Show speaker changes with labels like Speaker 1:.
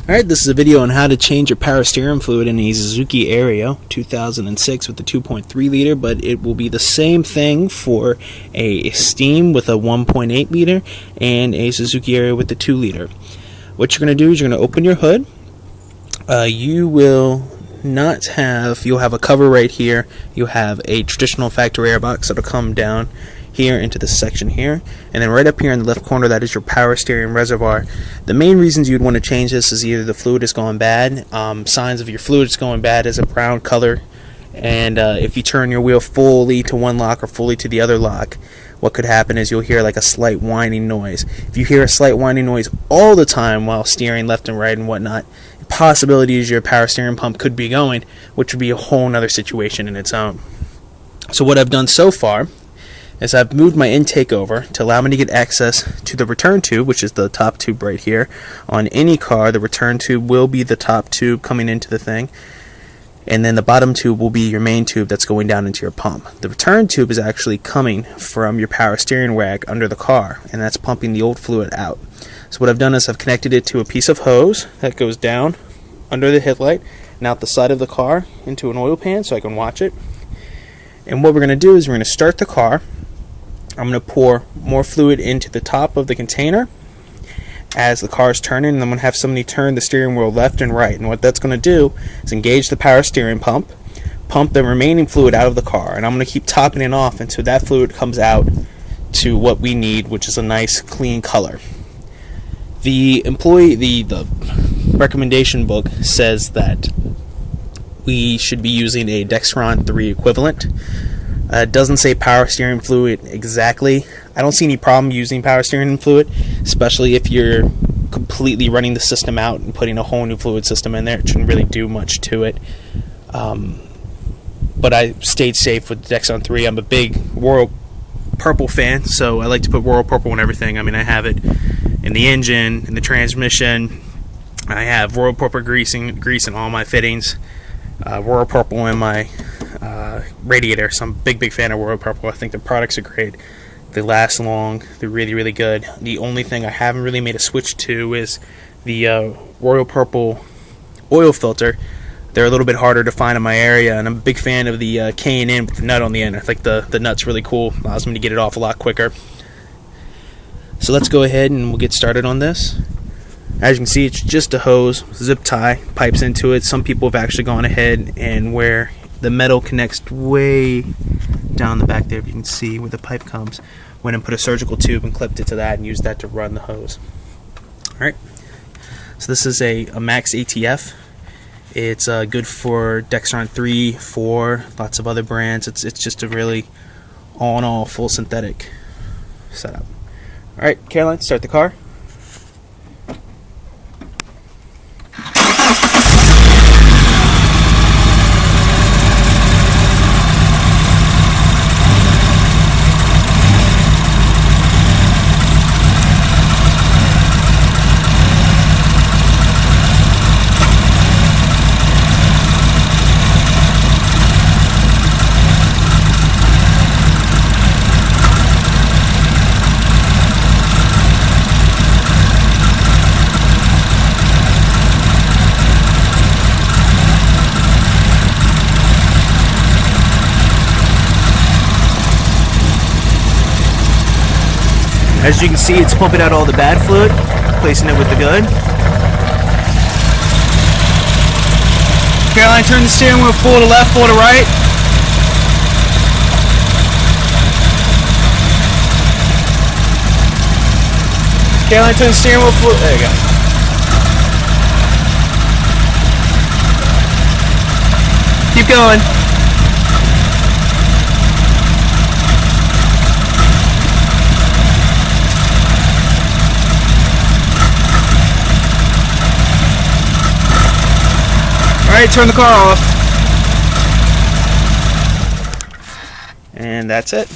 Speaker 1: Alright, this is a video on how to change your power steering fluid in a Suzuki Aerio 2006 with the 2.3 liter, but it will be the same thing for a Steam with a 1.8 liter and a Suzuki Aerio with the 2 liter. What you're going to do is you're going to open your hood. You'll have a cover right here. You'll have a traditional factory air box that'll come down here into this section here, and then right up here in the left corner, that is your power steering reservoir. The main reasons you'd want to change this is either the fluid is going bad, signs of your fluid is going bad is a brown color, and if you turn your wheel fully to one lock or fully to the other lock, what could happen is you'll hear like a slight whining noise. If you hear a slight whining noise all the time while steering left and right and whatnot, the possibility is your power steering pump could be going, which would be a whole nother situation in its own. So what I've done so far is I've moved my intake over to allow me to get access to the return tube, which is the top tube right here. On any car, the return tube will be the top tube coming into the thing, and then the bottom tube will be your main tube that's going down into your pump. The return tube is actually coming from your power steering rag under the car, and that's pumping the old fluid out. So what I've done is I've connected it to a piece of hose that goes down under the headlight and out the side of the car into an oil pan so I can watch it. And what we're going to do is we're going to start the car. I'm going to pour more fluid into the top of the container as the car is turning, and I'm going to have somebody turn the steering wheel left and right. And what that's going to do is engage the power steering pump, pump the remaining fluid out of the car, and I'm going to keep topping it off until that fluid comes out to what we need, which is a nice clean color. The recommendation book says that we should be using a Dexron 3 equivalent. It doesn't say power steering fluid exactly. I don't see any problem using power steering fluid, especially if you're completely running the system out and putting a whole new fluid system in there. It shouldn't really do much to it. But I stayed safe with Dexron 3. I'm a big Royal Purple fan, so I like to put Royal Purple in everything. I mean, I have it in the engine, in the transmission. I have Royal Purple grease in all my fittings. Royal Purple in my radiator, so I'm a big fan of Royal Purple. I think the products are great. They last long. They're really good. The only thing I haven't really made a switch to is the Royal Purple oil filter. They're a little bit harder to find in my area, and I'm a big fan of the K&N with the nut on the end. I think the nut's really cool. Allows me to get it off a lot quicker. So let's go ahead and we'll get started on this. As you can see, it's just a hose, zip tie, pipes into it. Some people have actually gone ahead and where the metal connects way down the back there, if you can see where the pipe comes, went and put a surgical tube and clipped it to that and used that to run the hose. Alright, so this is a Max ATF. It's good for Dexron 3, 4, lots of other brands. It's just a really all-in-all full synthetic setup. Alright, Caroline, start the car. As you can see, it's pumping out all the bad fluid, placing it with the good. Caroline, turn the steering wheel full to left, full to right. Caroline, turn the steering wheel full. There you go. Keep going. Alright, turn the car off. And that's it.